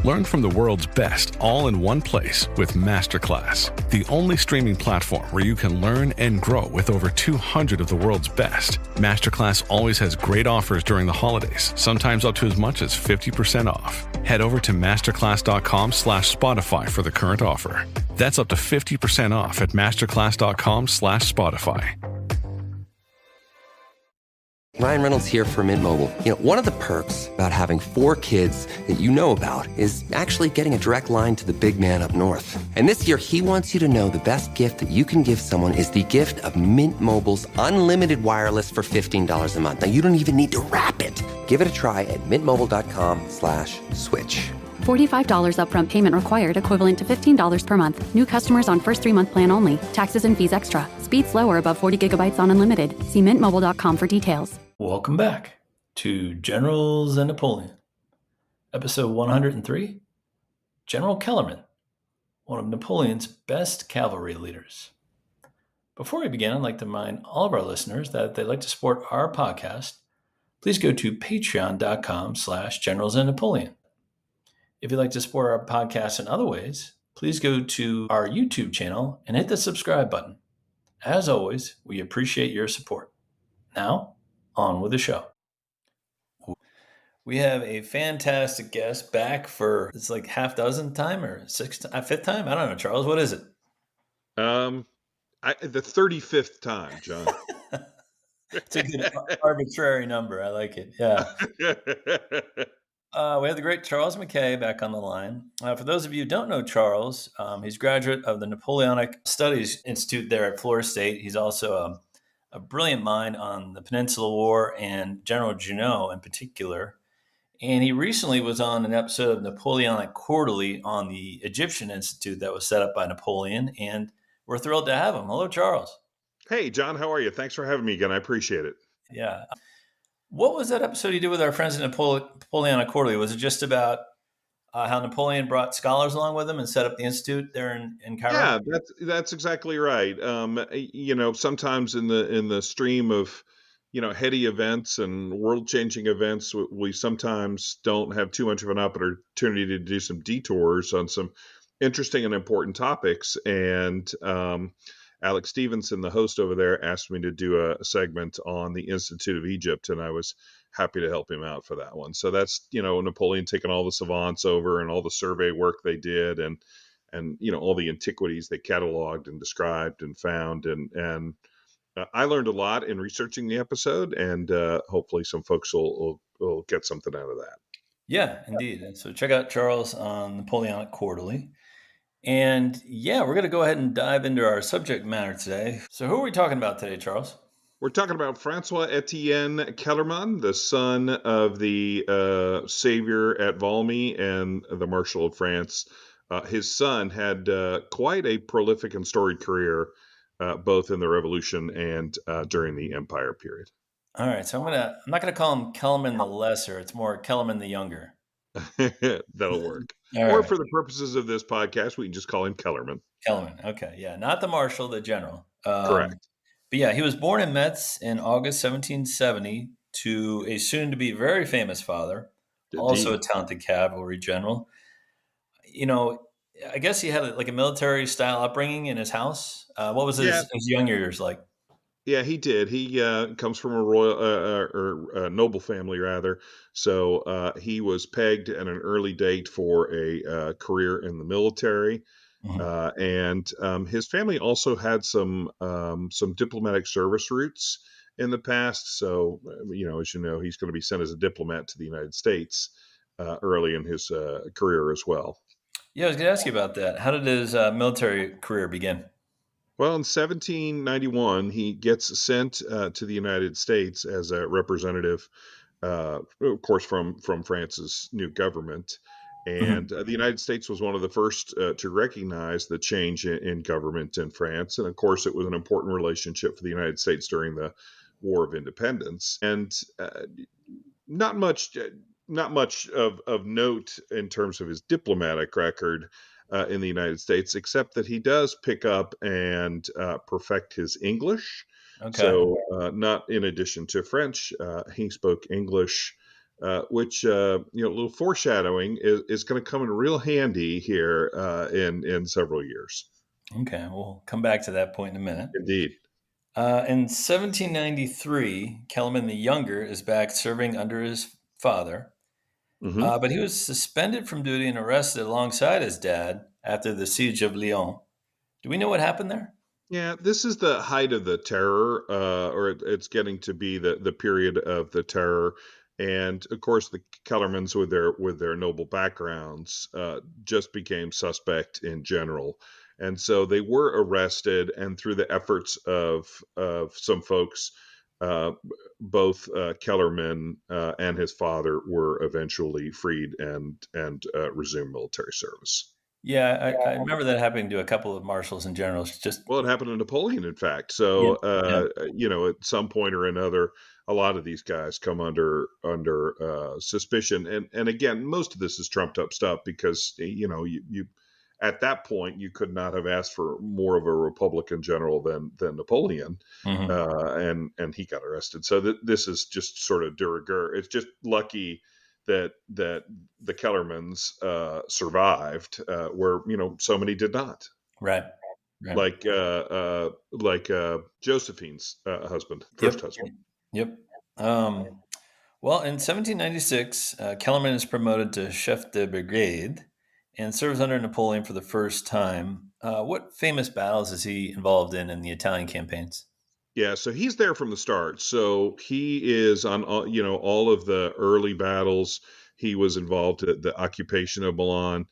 Learn from the world's best all in one place with Masterclass, the only streaming platform where you can learn and grow with over 200 of the world's best. Masterclass always has great offers during the holidays, sometimes up to as much as 50% off. Head over to masterclass.com/Spotify for the current offer. That's up to 50% off at masterclass.com/Spotify. Ryan Reynolds here for Mint Mobile. One of the perks about having 4 kids that you know about is actually getting a direct line to the big man up north. And this year, he wants you to know the best gift that you can give someone is the gift of Mint Mobile's unlimited wireless for $15 a month. Now, you don't even need to wrap it. Give it a try at mintmobile.com/switch. $45 upfront payment required, equivalent to $15 per month. New customers on first 3-month plan only. Taxes and fees extra. Speed slower above 40 gigabytes on unlimited. See mintmobile.com for details. Welcome back to Generals and Napoleon. Episode 103, General Kellermann, one of Napoleon's best cavalry leaders. Before we begin, I'd like to remind all of our listeners that if they'd like to support our podcast, please go to patreon.com/generalsandnapoleon. If you'd like to support our podcast in other ways, please go to our YouTube channel and hit the subscribe button. As always, we appreciate your support. Now, on with the show. We have a fantastic guest back for, it's like half dozen time or fifth time? I don't know, Charles. What is it? The 35th time, John. It's a good arbitrary number. I like it. Yeah. We have the great Charles McKay back on the line. For those of you who don't know Charles, he's a graduate of the Napoleonic Studies Institute there at Florida State. He's also a brilliant mind on the Peninsula War and General Junot in particular. And he recently was on an episode of Napoleonic Quarterly on the Egyptian Institute that was set up by Napoleon. And we're thrilled to have him. Hello, Charles. Hey, John, how are you? Thanks for having me again. I appreciate it. Yeah. What was that episode you did with our friends at Napoleonic Quarterly? Was it just about how Napoleon brought scholars along with him and set up the institute there in Cairo? Yeah, that's exactly right. Sometimes in the stream of heady events and world-changing events, we sometimes don't have too much of an opportunity to do some detours on some interesting and important topics. And Alex Stevenson, the host over there, asked me to do a segment on the Institute of Egypt, and I was happy to help him out for that one. So that's, Napoleon taking all the savants over and all the survey work they did and all the antiquities they cataloged and described and found. And I learned a lot in researching the episode, and hopefully some folks will get something out of that. Yeah, indeed. And so check out Charles on Napoleonic Quarterly. And yeah, we're going to go ahead and dive into our subject matter today. So who are we talking about today, Charles? We're talking about Francois Etienne Kellermann, the son of the savior at Valmy and the Marshal of France. His son had quite a prolific and storied career, both in the Revolution and during the Empire period. All right, so I'm not gonna call him Kellermann the Lesser. It's more Kellermann the Younger. That'll work. Or for the purposes of this podcast, we can just call him Kellermann. Kellermann, okay, yeah, not the Marshal, the General. Correct. But yeah, he was born in Metz in August 1770 to a soon-to-be very famous father, also a talented cavalry general. I guess he had a military-style upbringing in his house. What was his younger years like? Yeah, he did. He comes from a royal or a noble family, rather. So he was pegged at an early date for a career in the military. Mm-hmm. And his family also had some diplomatic service routes in the past. So, as you know, he's going to be sent as a diplomat to the United States early in his career as well. Yeah, I was going to ask you about that. How did his military career begin? Well, in 1791, he gets sent to the United States as a representative, of course, from France's new government. And the United States was one of the first to recognize the change in government in France. And of course, it was an important relationship for the United States during the War of Independence. And not much of note in terms of his diplomatic record in the United States, except that he does pick up and perfect his English. Okay. So not in addition to French, he spoke English which a little foreshadowing is going to come in real handy here in several years. Okay, we'll come back to that point in a minute. Indeed. In 1793, Kellerman the Younger is back serving under his father, Hmm. but he was suspended from duty and arrested alongside his dad after the siege of Lyon. Do we know what happened there? Yeah, this is the height of the terror, or it's getting to be the period of the terror, and of course the Kellermans with their noble backgrounds just became suspect in general, and so they were arrested, and through the efforts of some folks, uh, both Kellerman and his father were eventually freed and resumed military service. Yeah, I remember that happening to a couple of marshals and generals. Just Well, it happened to Napoleon, in fact. yeah, So, yeah. at some point or another, a lot of these guys come under suspicion, and again, most of this is trumped up stuff because you at that point you could not have asked for more of a Republican general than Napoleon, Hmm. and he got arrested. So this is just sort of de rigueur. It's just lucky that the Kellermans survived, where so many did not, Right, right. like Josephine's husband, first Yep, husband. yep. Well, in 1796, Kellerman is promoted to chef de brigade and serves under Napoleon for the first time. What famous battles is he involved in the Italian campaigns? Yeah, so he's there from the start. So he is on all of the early battles. He was involved at the occupation of Milan.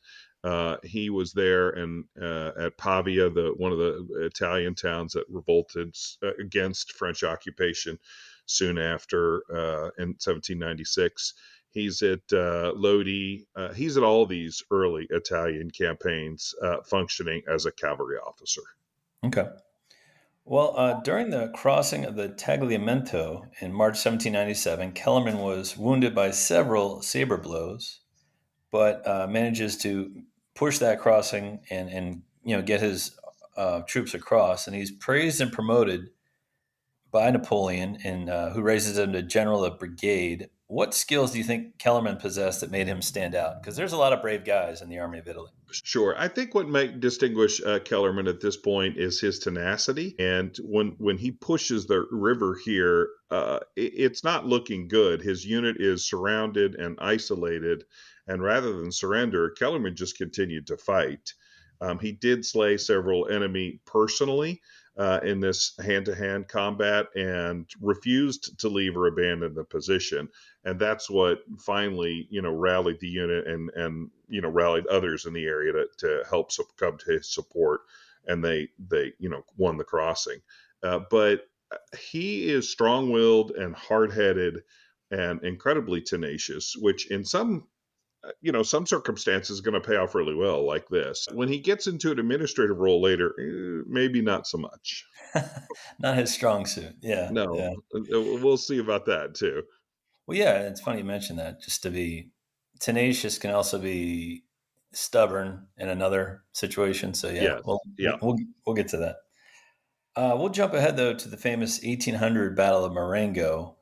He was there and at Pavia, the one of the Italian towns that revolted against French occupation soon after in 1796. He's at Lodi. He's at all these early Italian campaigns, functioning as a cavalry officer. Okay. Well, during the crossing of the Tagliamento in March 1797, Kellerman was wounded by several saber blows, but manages to push that crossing and get his troops across. And he's praised and promoted by Napoleon, and who raises him to general of brigade. What skills do you think Kellerman possessed that made him stand out? Because there's a lot of brave guys in the army of Italy. Sure. I think what might distinguish Kellerman at this point is his tenacity. And when he pushes the river here, it's not looking good. His unit is surrounded and isolated. And rather than surrender, Kellerman just continued to fight. He did slay several enemy personally in this hand to hand combat and refused to leave or abandon the position, and that's what finally rallied the unit and rallied others in the area to help come to his support, and they won the crossing. But he is strong-willed and hard-headed and incredibly tenacious, which in some circumstances is going to pay off really well, like this. When he gets into an administrative role later, maybe not so much. Not his strong suit. Yeah, No, yeah. we'll see about that too. Well, yeah, it's funny you mention that. Just to be tenacious can also be stubborn in another situation. So yeah, Yes, well, yeah. we'll get to that. We'll jump ahead though to the famous 1800 Battle of Marengo,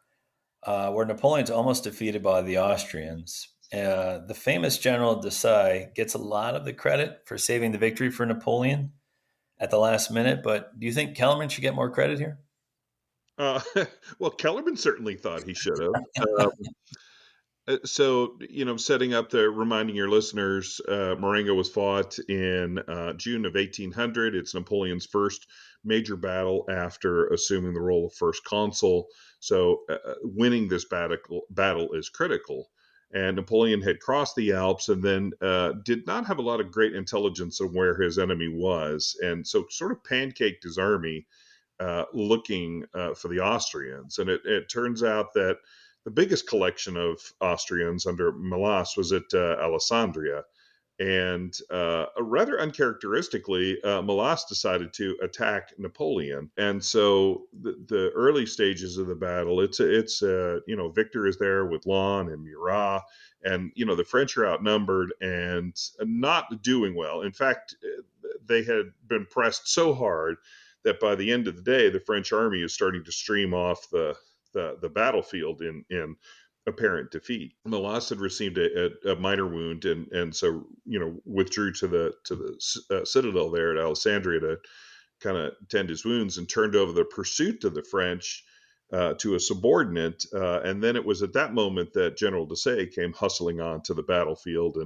where Napoleon's almost defeated by the Austrians. The famous General Desai gets a lot of the credit for saving the victory for Napoleon at the last minute, but do you think Kellerman should get more credit here? Uh, well, Kellerman certainly thought he should have. So, setting up reminding your listeners, Marengo was fought in June of 1800. It's Napoleon's first major battle after assuming the role of first consul. So, winning this battle is critical. And Napoleon had crossed the Alps and then did not have a lot of great intelligence of where his enemy was. And so, sort of pancaked his army looking for the Austrians. And it turns out that the biggest collection of Austrians under Melas was at Alessandria. And rather uncharacteristically, Melas decided to attack Napoleon. And so the early stages of the battle, it's Victor is there with Laon and Murat, and the French are outnumbered and not doing well. In fact, they had been pressed so hard that by the end of the day, the French army is starting to stream off the battlefield in apparent defeat. Melas had received a minor wound, and so withdrew to the citadel there at Alessandria to kind of tend his wounds, and turned over the pursuit of the French to a subordinate. And then it was at that moment that General Desaix came hustling on to the battlefield,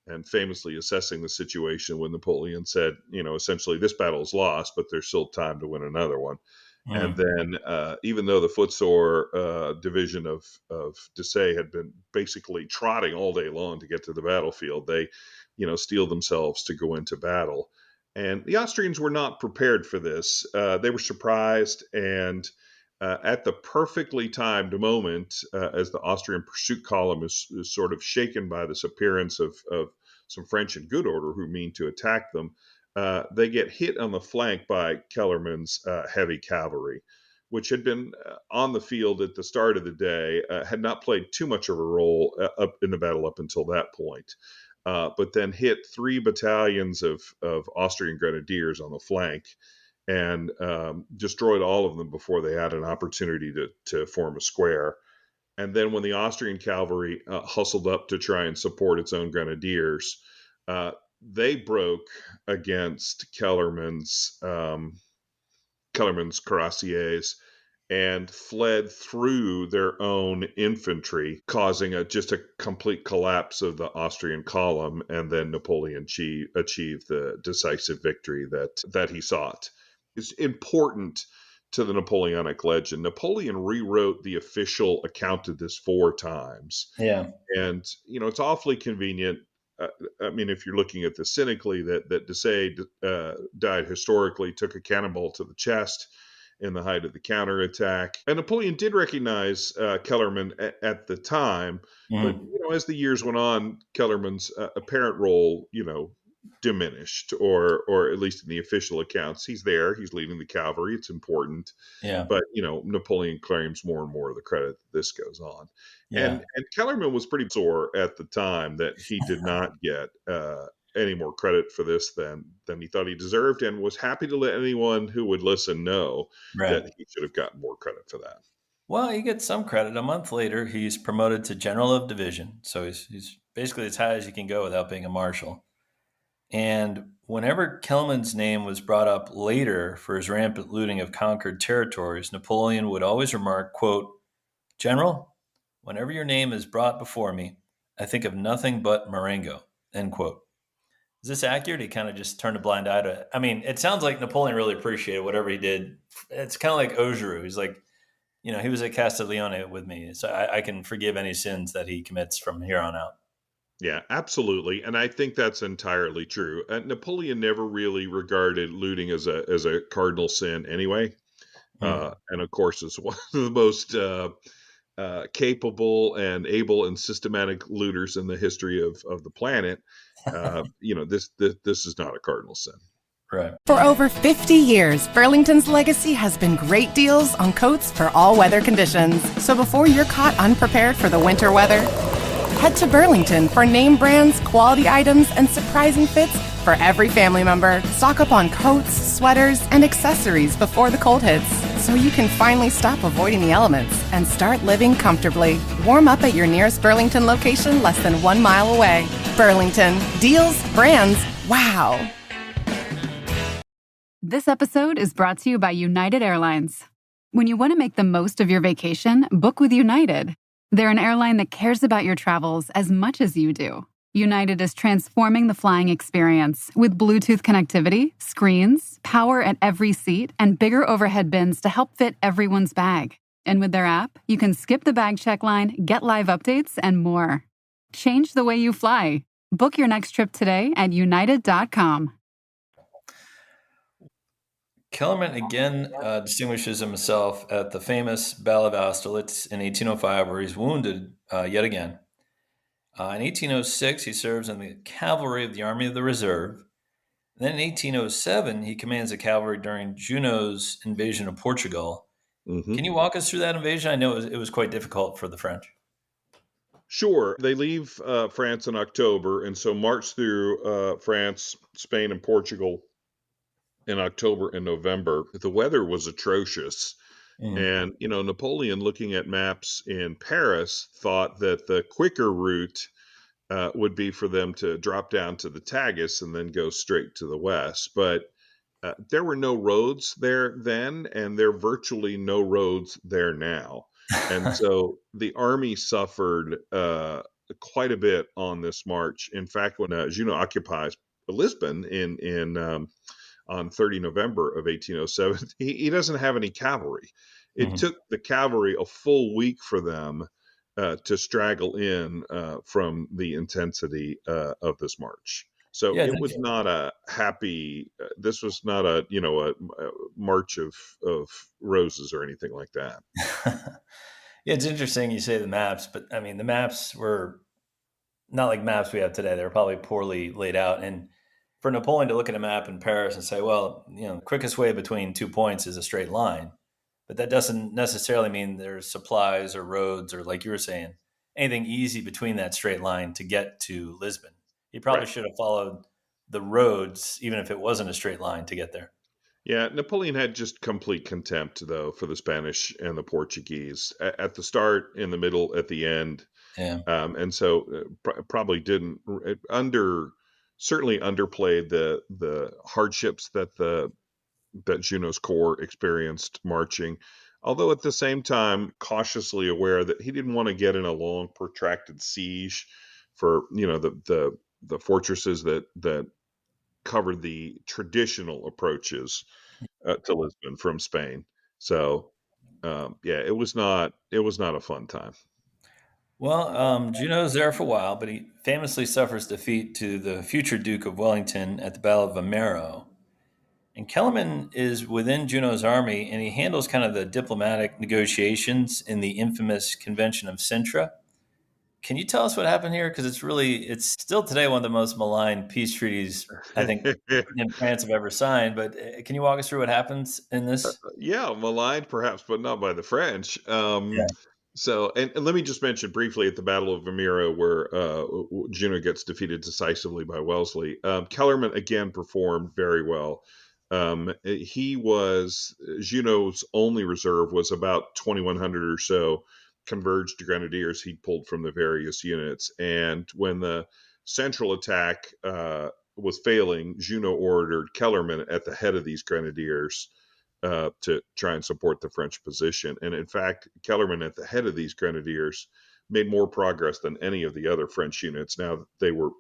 and famously assessing the situation when Napoleon said, essentially, this battle is lost, but there's still time to win another one. And then, even though the footsore division of Desaix had been basically trotting all day long to get to the battlefield, they, steeled themselves to go into battle. And the Austrians were not prepared for this. They were surprised, and at the perfectly timed moment, as the Austrian pursuit column is sort of shaken by this appearance of some French in good order who mean to attack them, they get hit on the flank by Kellermann's heavy cavalry, which had been on the field at the start of the day, had not played too much of a role up in the battle up until that point, but then hit 3 battalions of Austrian grenadiers on the flank, and destroyed all of them before they had an opportunity to form a square. And then when the Austrian cavalry hustled up to try and support its own grenadiers, they broke against Kellermann's cuirassiers and fled through their own infantry, causing just a complete collapse of the Austrian column. And then Napoleon achieved the decisive victory that he sought. It's important to the Napoleonic legend. Napoleon rewrote the official account of this 4 times. Yeah. And, it's awfully convenient. If you're looking at this cynically, that Desaix died historically, took a cannonball to the chest in the height of the counterattack. And Napoleon did recognize Kellermann at the time. But, as the years went on, Kellermann's apparent role, diminished, or at least in the official accounts. He's there, he's leading the cavalry, it's important. Yeah. But, Napoleon claims more and more of the credit that this goes on. Yeah. And Kellermann was pretty sore at the time that he did not get any more credit for this than he thought he deserved, and was happy to let anyone who would listen know that he should have gotten more credit for that. Well, he gets some credit. A month later, he's promoted to general of division. So he's basically as high as you can go without being a marshal. And whenever Kellermann's name was brought up later for his rampant looting of conquered territories, Napoleon would always remark, quote, "General, whenever your name is brought before me, I think of nothing but Marengo," end quote. Is this accurate? He kind of just turned a blind eye to it. I mean, it sounds like Napoleon really appreciated whatever he did. It's kind of like Augereau. He's like, he was at Castiglione with me, so I can forgive any sins that he commits from here on out. Yeah, absolutely. And I think that's entirely true. Napoleon never really regarded looting as a cardinal sin anyway. And of course, is one of the most capable and able and systematic looters in the history of the planet. This is not a cardinal sin. Right. For over 50 years, Burlington's legacy has been great deals on coats for all weather conditions. So before you're caught unprepared for the winter weather, head to Burlington for name brands, quality items, and surprising fits for every family member. Stock up on coats, sweaters, and accessories before the cold hits, so you can finally stop avoiding the elements and start living comfortably. Warm up at your nearest Burlington location less than 1 mile away. Burlington. Deals, brands, wow. This episode is brought to you by United Airlines. When you want to make the most of your vacation, book with United. They're an airline that cares about your travels as much as you do. United is transforming the flying experience with Bluetooth connectivity, screens, power at every seat, and bigger overhead bins to help fit everyone's bag. And with their app, you can skip the bag check line, get live updates, and more. Change the way you fly. Book your next trip today at united.com. Kellermann again distinguishes himself at the famous Battle of Austerlitz in 1805, where he's wounded yet again. In 1806, he serves in the cavalry of the Army of the Reserve. And then in 1807, he commands the cavalry during Junot's invasion of Portugal. Mm-hmm. Can you walk us through that invasion? I know it was quite difficult for the French. Sure. They leave France in October, and so march through France, Spain, and Portugal in October and November. The weather was atrocious, Mm. And, Napoleon, looking at maps in Paris, thought that the quicker route would be for them to drop down to the Tagus and then go straight to the west. But there were no roads there then, and there are virtually no roads there now. And so the army suffered quite a bit on this march. In fact, when Junot occupies Lisbon on 30 November of 1807, he doesn't have any cavalry. It Mhm. took the cavalry a full week for them to straggle in from the intensity of this march. So Yeah, it was not a happy. This was not a march of roses or anything like that. yeah, it's interesting you say the maps, but I mean the maps were not like maps we have today. They were probably poorly laid out. And for Napoleon to look at a map in Paris and say, well, the quickest way between 2 points is a straight line, but that doesn't necessarily mean there's supplies or roads or, like you were saying, anything easy between that straight line to get to Lisbon. He probably Right. should have followed the roads, even if it wasn't a straight line to get there. Yeah, Napoleon had just complete contempt, though, for the Spanish and the Portuguese at the start, in the middle, at the end. Yeah. And so probably didn't certainly underplayed the hardships that Junot's corps experienced marching, although at the same time cautiously aware that he didn't want to get in a long protracted siege for the fortresses that covered the traditional approaches to Lisbon from Spain. So yeah, it was not a fun time. Well, Junot's there for a while, but he famously suffers defeat to the future Duke of Wellington at the Battle of Vimero. And Kellermann is within Junot's army, and he handles kind of the diplomatic negotiations in the infamous Convention of Sintra. Can you tell us what happened here? Because it's still today one of the most maligned peace treaties I think Britain and France have ever signed. But can you walk us through what happens in this? Yeah, maligned perhaps, but not by the French. Yeah. And let me just mention briefly at the Battle of Vimero, where Junot gets defeated decisively by Wellesley. Kellerman again performed very well. He was Junot's only reserve was about 2,100 or so converged grenadiers he'd pulled from the various units. And when the central attack was failing, Junot ordered Kellerman at the head of these grenadiers to try and support the French position. And in fact, Kellerman at the head of these grenadiers made more progress than any of the other French units. Now they were,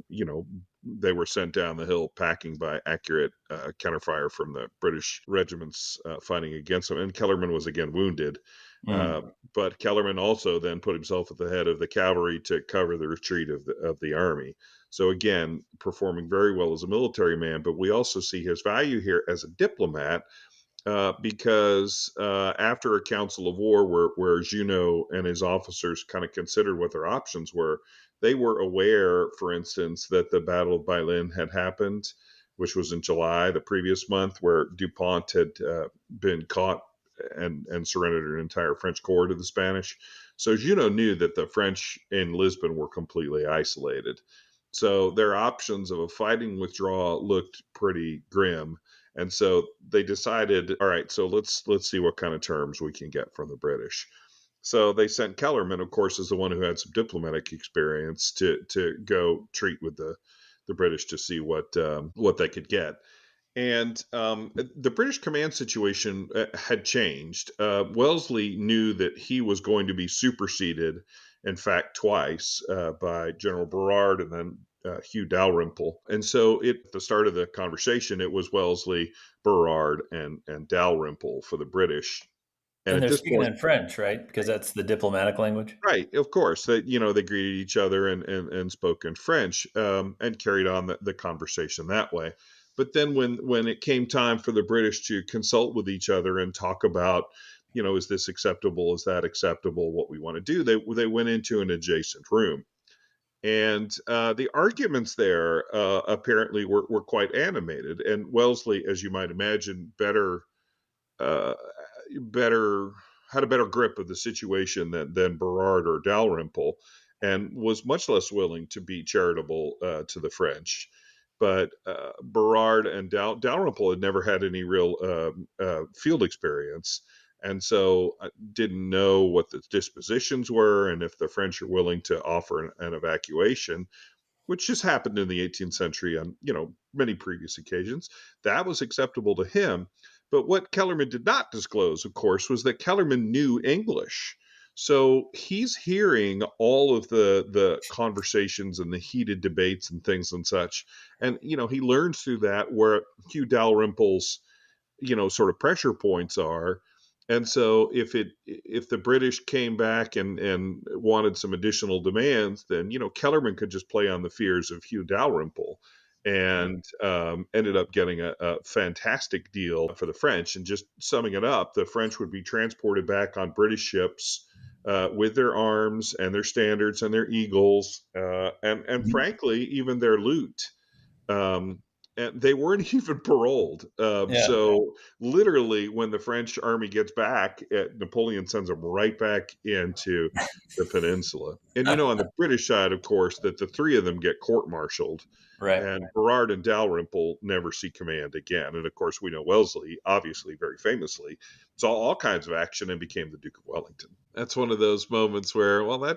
you know, they were sent down the hill packing by accurate counterfire from the British regiments fighting against them. And Kellerman was again wounded. Mm. But Kellerman also then put himself at the head of the cavalry to cover the retreat of the army. So again, performing very well as a military man, but we also see his value here as a diplomat because after a council of war where Junot and his officers kind of considered what their options were, they were aware, for instance, that the Battle of Bailén had happened, which was in July the previous month, where Dupont had been caught and surrendered an entire French corps to the Spanish. So Junot knew that the French in Lisbon were completely isolated. So their options of a fighting withdrawal looked pretty grim. And so they decided, all right, so let's see what kind of terms we can get from the British. So they sent Kellerman, of course, as the one who had some diplomatic experience, to go treat with the British to see what they could get. And the British command situation had changed. Wellesley knew that he was going to be superseded, in fact, twice by General Berard and then Hugh Dalrymple. And so at the start of the conversation, it was Wellesley, Berard, and Dalrymple for the British. And And at they're this speaking point, in French, right? Because that's the diplomatic language. right, of course, they greeted each other and spoke in French and carried on the conversation that way. But then when it came time for the British to consult with each other and talk about, is this acceptable? Is that acceptable? What we want to do? They went into an adjacent room. And the arguments there apparently were quite animated. And Wellesley, as you might imagine, uh, better had a better grip of the situation than Berard or Dalrymple, and was much less willing to be charitable to the French. But Berard and Dalrymple had never had any real field experience, and so didn't know what the dispositions were and if the French are willing to offer an evacuation, which just happened in the 18th century on, many previous occasions. That was acceptable to him. But what Kellerman did not disclose, of course, was that Kellerman knew English. So he's hearing all of the conversations and the heated debates and things and such. And, he learns through that where Hugh Dalrymple's, sort of pressure points are. And so if the British came back and wanted some additional demands, then Kellerman could just play on the fears of Hugh Dalrymple, and ended up getting a fantastic deal for the French. And just summing it up, the French would be transported back on British ships with their arms and their standards and their eagles, and frankly even their loot. And they weren't even paroled. Yeah. So literally, when the French army gets back, Napoleon sends them right back into the peninsula. And on the British side, of course, that the three of them get court-martialed, Right. and Berard and Dalrymple never see command again. And of course, we know Wellesley, obviously, very famously, saw all kinds of action and became the Duke of Wellington. That's one of those moments where, well,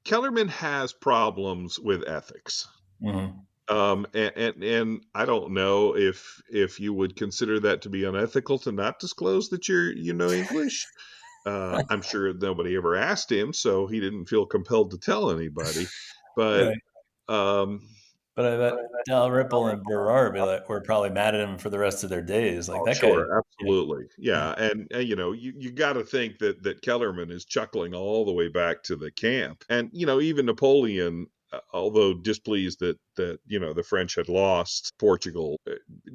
Kellerman has problems with ethics. Mm-hmm. And I don't know if you would consider that to be unethical to not disclose that you know English. I'm sure nobody ever asked him, so he didn't feel compelled to tell anybody. But Right. um, But I bet Dalrymple and Berard were probably mad at him for the rest of their days. Like that guy. sure, absolutely, yeah. And you got to think that Kellerman is chuckling all the way back to the camp, and even Napoleon, although displeased that the French had lost Portugal,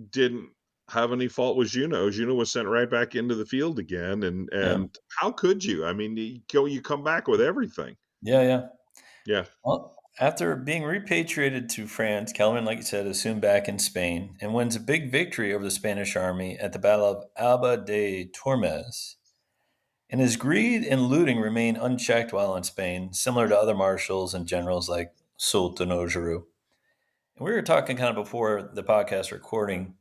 didn't have any fault with Junot. Junot was sent right back into the field again, and Yeah. how could you? I mean, you come back with everything. Yeah. Yeah, Well, after being repatriated to France, Kellerman, like you said, is soon back in Spain and wins a big victory over the Spanish army at the Battle of Alba de Tormes. And his greed and looting remain unchecked while in Spain, similar to other marshals and generals like Soult and Augereau. And we were talking kind of before the podcast recording.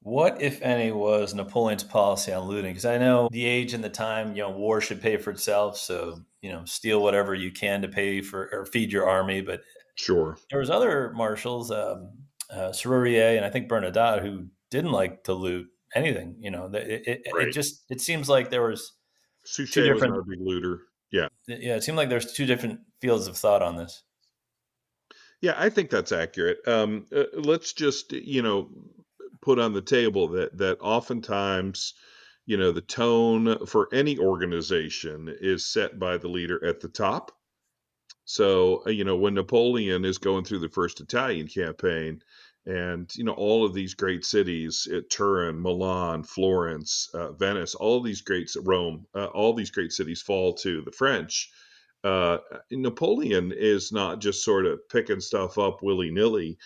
What, if any, was Napoleon's policy on looting? Because I know the age and the time, war should pay for itself. So, steal whatever you can to pay for or feed your army. But sure, there was other marshals, Serurier and I think Bernadotte, who didn't like to loot anything. right. It seems like there was two Suchet was not different. a big looter. Yeah. Yeah, it seemed like there's two different fields of thought on this. Yeah, I think that's accurate. Let's just, put on the table that oftentimes, the tone for any organization is set by the leader at the top. So, when Napoleon is going through the first Italian campaign, and, all of these great cities, Turin, Milan, Florence, Venice, all these great, Rome, all these great cities fall to the French. Napoleon is not just sort of picking stuff up willy-nilly.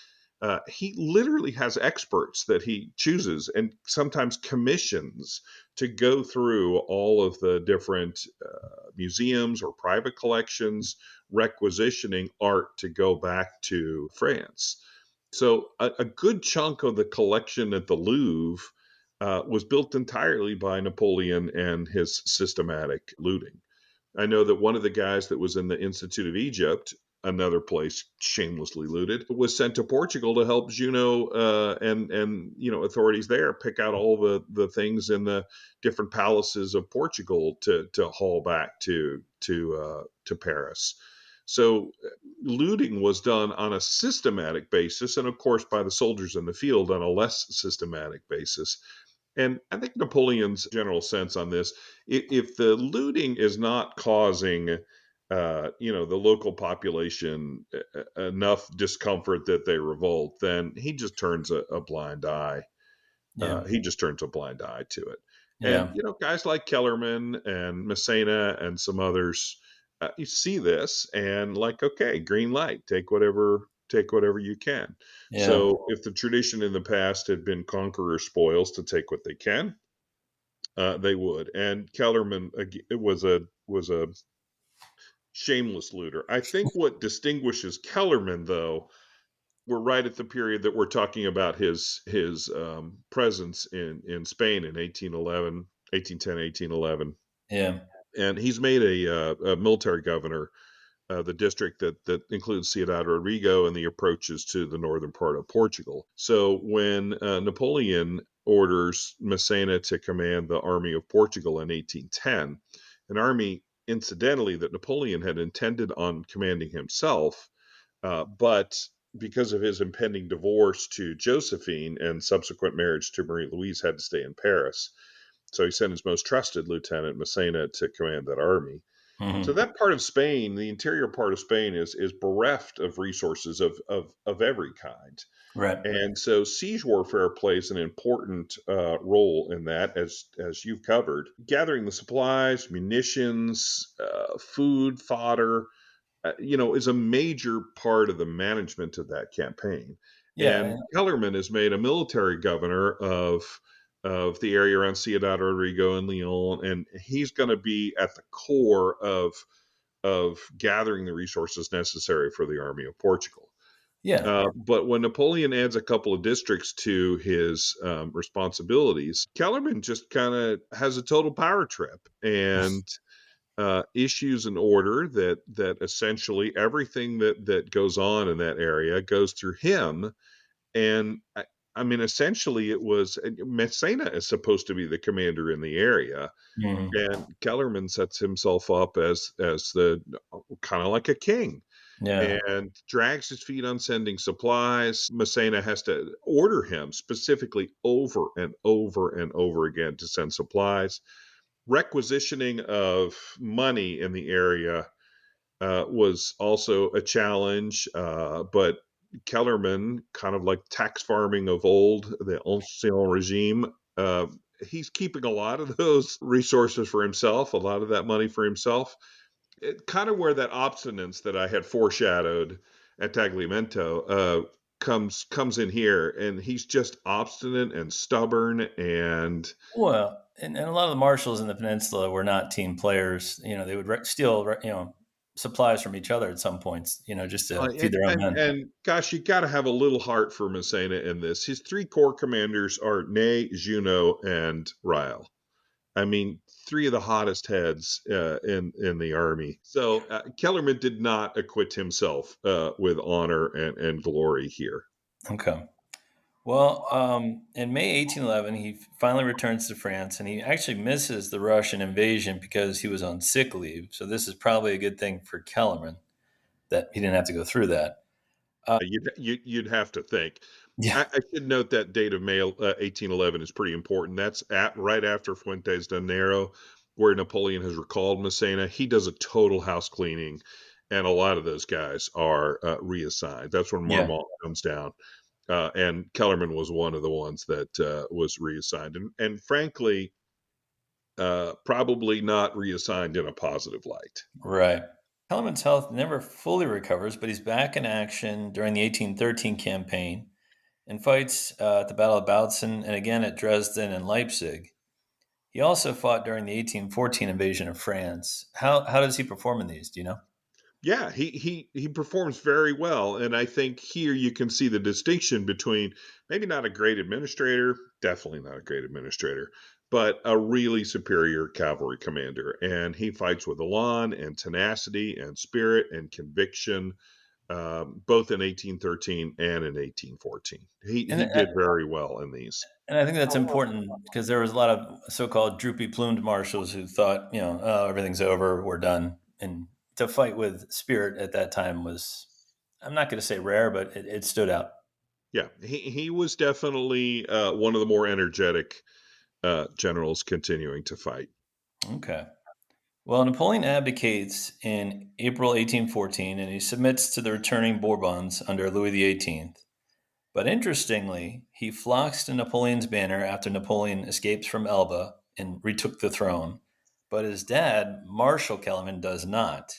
He literally has experts that he chooses and sometimes commissions to go through all of the different museums or private collections, requisitioning art to go back to France. So a good chunk of the collection at the Louvre was built entirely by Napoleon and his systematic looting. I know that one of the guys that was in the Institute of Egypt, another place shamelessly looted, was sent to Portugal to help Junot and authorities there pick out all the things in the different palaces of Portugal to haul back to Paris. So looting was done on a systematic basis, and of course by the soldiers in the field on a less systematic basis. And I think Napoleon's general sense on this, if the looting is not causing, the local population enough discomfort that they revolt, then he just turns a blind eye. Yeah. He just turns a blind eye to it. And, Yeah. guys like Kellerman and Massena and some others, you see this and like, okay, green light, take whatever you can. Yeah. So if the tradition in the past had been conqueror spoils to take what they can, they would. And Kellerman was a shameless looter. I think what distinguishes Kellerman, though, we're right at the period that we're talking about his presence in Spain in 1811, 1810, 1811, Yeah. and he's made a military governor, the district that includes Ciudad Rodrigo and the approaches to the northern part of Portugal. So when Napoleon orders Massena to command the army of Portugal in 1810, an army, incidentally, that Napoleon had intended on commanding himself, but because of his impending divorce to Josephine and subsequent marriage to Marie Louise, had to stay in Paris. So he sent his most trusted lieutenant, Massena, to command that army. So Hmm. that part of Spain, the interior part of Spain, is bereft of resources of every kind. Right. And so siege warfare plays an important role in that, as you've covered. Gathering the supplies, munitions, food, fodder, is a major part of the management of that campaign. Yeah. And Kellermann is made a military governor of the area around Ciudad Rodrigo and Leon, and he's going to be at the core of gathering the resources necessary for the army of Portugal. Yeah. But when Napoleon adds a couple of districts to his responsibilities, Kellermann just kind of has a total power trip and issues an order that essentially everything that goes on in that area goes through him. And I mean, essentially, it was Messina is supposed to be the commander in the area, Hmm. and Kellermann sets himself up as the kind of like a king Yeah. and drags his feet on sending supplies. Massena has to order him specifically over and over and over again to send supplies. Requisitioning of money in the area was also a challenge, but Kellermann, kind of like tax farming of old, the ancien regime, uh, he's keeping a lot of those resources for himself, a lot of that money for himself. Kind of where that obstinance that I had foreshadowed at Tagliamento comes in here, and he's just obstinate and stubborn and Well, and a lot of the marshals in the peninsula were not team players. They would steal, supplies from each other at some points, just to feed and, their own and men. and gosh, you got to have a little heart for Massena in this. His three corps commanders are Ney, Junot, and Ryle. I mean, three of the hottest heads in the army. So Kellerman did not acquit himself with honor and glory here. Okay. Well, in May 1811, he finally returns to France, and he actually misses the Russian invasion because he was on sick leave. So this is probably a good thing for Kellerman that he didn't have to go through that. You'd have to think. Yeah. I should note that date of May 1811 is pretty important. That's right after Fuentes de Nero, where Napoleon has recalled Massena. He does a total house cleaning, and a lot of those guys are reassigned. That's when Yeah. Marmont comes down. And Kellerman was one of the ones that was reassigned. And frankly, probably not reassigned in a positive light. Right. Kellerman's health never fully recovers, but he's back in action during the 1813 campaign and fights at the Battle of Bautzen and again at Dresden and Leipzig. He also fought during the 1814 invasion of France. How does he perform in these? Do you know? Yeah, he performs very well, and I think here you can see the distinction between maybe not a great administrator, definitely not a great administrator, but a really superior cavalry commander. And he fights with elan and tenacity and spirit and conviction, both in 1813 and in 1814. And He did very well in these. And I think that's important because there was a lot of so-called droopy plumed marshals who thought, oh, everything's over, we're done. And to fight with spirit at that time was, I'm not going to say rare, but it stood out. Yeah, he was definitely one of the more energetic generals continuing to fight. Okay. Well, Napoleon abdicates in April 1814 and he submits to the returning Bourbons under Louis XVIII. But interestingly, he flocks to Napoleon's banner after Napoleon escapes from Elba and retook the throne. But his dad, Marshal Kellermann, does not.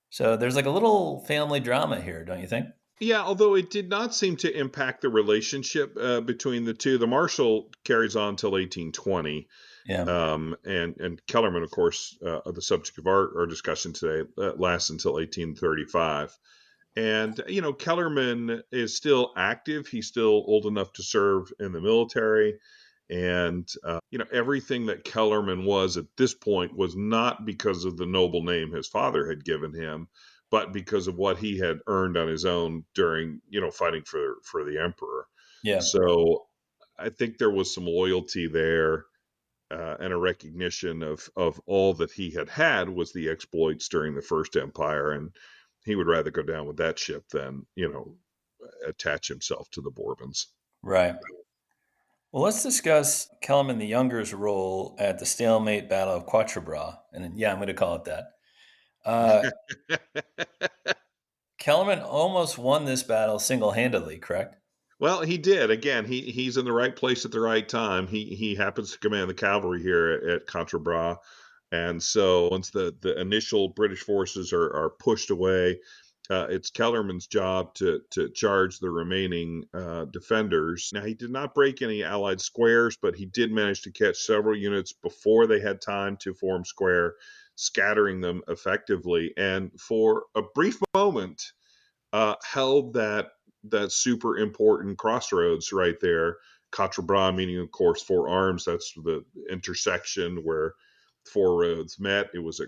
So there's like a little family drama here, don't you think? Yeah, although it did not seem to impact the relationship between the two. The Marshal carries on till 1820, Yeah. and Kellerman, of course, the subject of our discussion today, lasts until 1835. And, Kellerman is still active. He's still old enough to serve in the military. And, everything that Kellerman was at this point was not because of the noble name his father had given him, but because of what he had earned on his own during, fighting for the emperor. Yeah. So I think there was some loyalty there, and a recognition of all that he had was the exploits during the First Empire, and he would rather go down with that ship than attach himself to the Bourbons. Right. Well, let's discuss Kellerman the Younger's role at the stalemate Battle of Quatre Bras. And yeah, I'm going to call it that. Uh, Kellerman almost won this battle single-handedly, correct? Well, he did. Again, he's in the right place at the right time. He happens to command the cavalry here at Quatre Bras. And so once the initial British forces are pushed away, it's Kellerman's job to charge the remaining defenders. Now, he did not break any Allied squares, but he did manage to catch several units before they had time to form square, scattering them effectively. And for a brief moment, held that super important crossroads right there. Quatre Bras, meaning, of course, four arms. That's the intersection where four roads met. It was a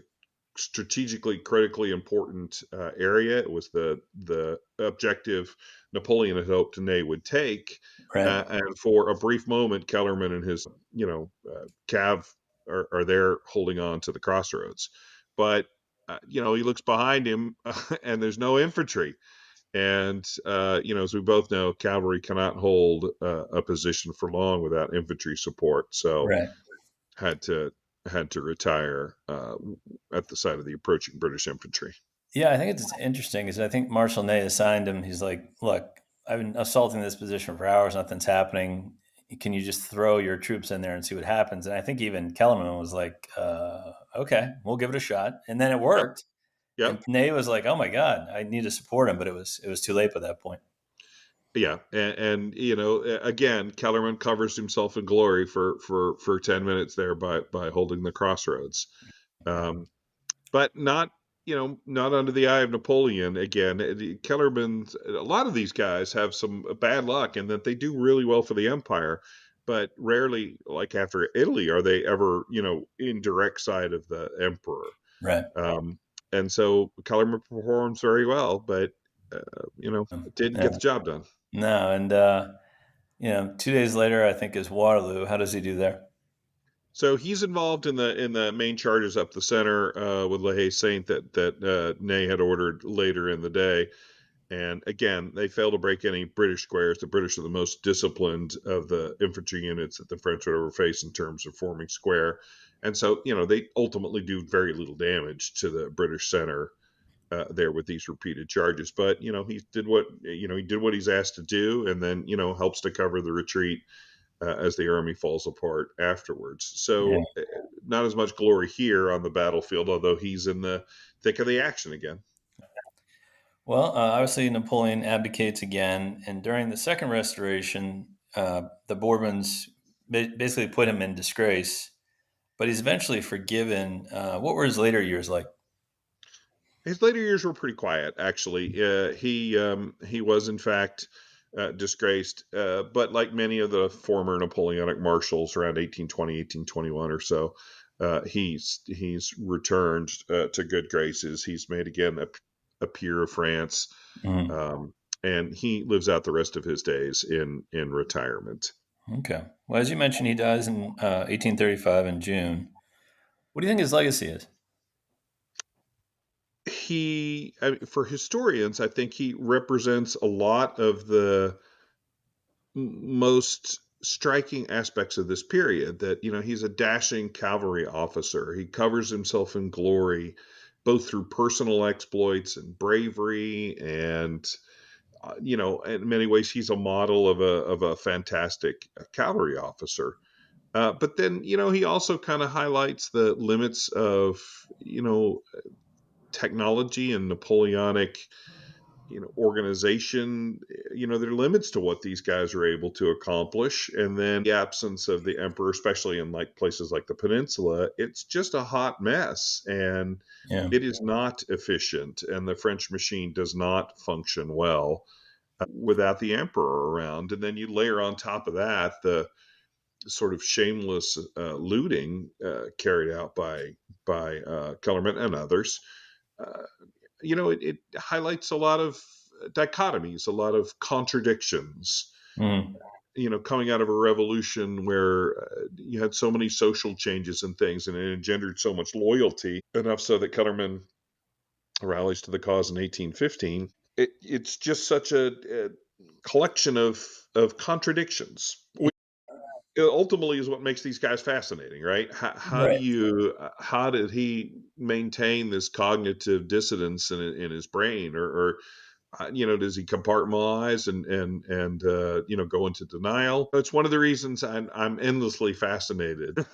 strategically critically important area. It was the objective Napoleon had hoped Ney would take. Right. And for a brief moment, Kellerman and his cav are there holding on to the crossroads. But he looks behind him and there's no infantry. And as we both know, cavalry cannot hold a position for long without infantry support. So Right. had to retire at the sight of the approaching British infantry. Yeah, I think it's interesting because I think Marshal Ney assigned him. He's like, look, I've been assaulting this position for hours. Nothing's happening. Can you just throw your troops in there and see what happens? And I think even Kellerman was like, okay, we'll give it a shot. And then it Yep. worked. And Yep. Ney was like, oh my God, I need to support him. But it was too late by that point. Yeah, and again, Kellerman covers himself in glory for 10 minutes there by holding the crossroads, but not under the eye of Napoleon. Again, Kellerman's a lot of these guys have some bad luck in that they do really well for the empire, but rarely, like after Italy, are they ever in direct sight of the emperor. Right. And so Kellerman performs very well, but didn't get Yeah. the job done. No. And, 2 days later, I think is Waterloo. How does he do there? So he's involved in the main charges up the center with La Haye Saint that Ney had ordered later in the day. And again, they fail to break any British squares. The British are the most disciplined of the infantry units that the French would ever face in terms of forming square. And so, they ultimately do very little damage to the British center there with these repeated charges. But, he did what he's asked to do, and then, helps to cover the retreat as the army falls apart afterwards. Yeah. So not as much glory here on the battlefield, although he's in the thick of the action again. Well, obviously Napoleon abdicates again, and during the Second Restoration, the Bourbons basically put him in disgrace. But he's eventually forgiven. What were his later years like? His later years were pretty quiet, actually. He was, in fact, disgraced, but like many of the former Napoleonic marshals around 1820, 1821 or so, he's returned to good graces. He's made again a peer of France, and he lives out the rest of his days in retirement. Okay. Well, as you mentioned, he dies in 1835 in June. What do you think his legacy is? For historians, I think he represents a lot of the most striking aspects of this period. That he's a dashing cavalry officer. He covers himself in glory, both through personal exploits and bravery, and in many ways, he's a model of a fantastic cavalry officer. But then, he also kind of highlights the limits of, technology and Napoleonic, organization, there are limits to what these guys are able to accomplish. And then the absence of the emperor, especially in like places like the peninsula, it's just a hot mess, and Yeah. it is not efficient, and the French machine does not function well without the emperor around. And then you layer on top of that the sort of shameless looting carried out by Kellerman and others. Uh, it highlights a lot of dichotomies, a lot of contradictions. Mm. Coming out of a revolution where you had so many social changes and things, and it engendered so much loyalty, enough so that Kellerman rallies to the cause in 1815. It's just such a collection of contradictions. It ultimately is what makes these guys fascinating, right? Right. How did he maintain this cognitive dissonance in his brain, or does he compartmentalize and go into denial? It's one of the reasons I'm endlessly fascinated.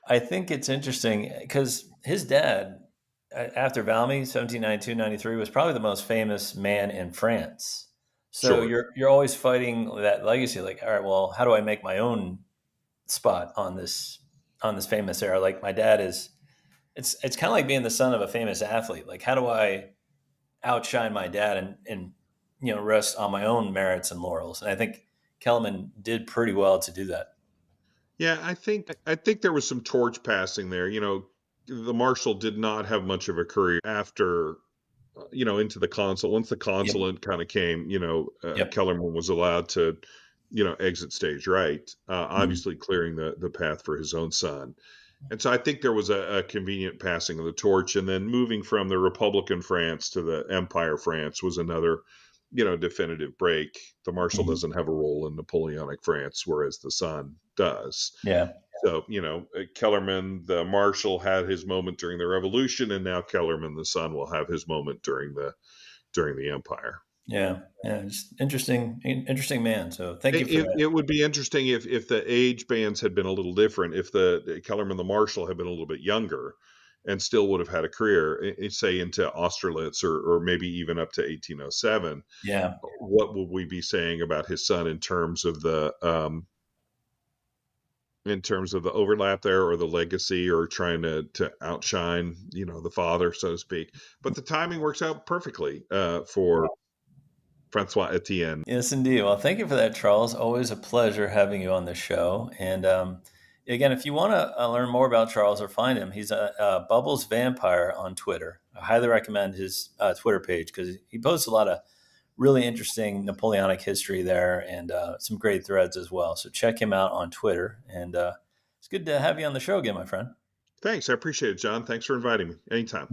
I think it's interesting because his dad, after Valmy, 1792-93, was probably the most famous man in France. So Sure. you're always fighting that legacy. Like, all right, well, how do I make my own spot on this famous era? Like my dad is. It's kind of like being the son of a famous athlete. Like, how do I outshine my dad and rest on my own merits and laurels? And I think Kellerman did pretty well to do that. Yeah, I think there was some torch passing there. The marshal did not have much of a career after into the consul. Once the Yep. consulate kind of came, Yep. Kellerman was allowed to, exit stage right, Mhm. obviously clearing the path for his own son. And so I think there was a convenient passing of the torch, and then moving from the Republican France to the Empire France was another, definitive break. The Marshal Mhm. doesn't have a role in Napoleonic France, whereas the son does. Yeah. So, Kellerman, the Marshal, had his moment during the Revolution, and now Kellerman, the son, will have his moment during the Empire. Yeah. Yeah. Just interesting man. So thank you It, for it, that. it would be interesting if the age bands had been a little different, if the Kellerman the Marshal had been a little bit younger and still would have had a career, say into Austerlitz, or maybe even up to 1807. Yeah. What would we be saying about his son in terms of the overlap there, or the legacy, or trying to outshine, the father, so to speak? But the timing works out perfectly for Francois Etienne. Yes, indeed. Well, thank you for that, Charles. Always a pleasure having you on the show. And again, if you want to learn more about Charles or find him, he's a Bubbles Vampire on Twitter. I highly recommend his Twitter page because he posts a lot of really interesting Napoleonic history there and some great threads as well. So check him out on Twitter. And it's good to have you on the show again, my friend. Thanks, I appreciate it, John. Thanks for inviting me. Anytime.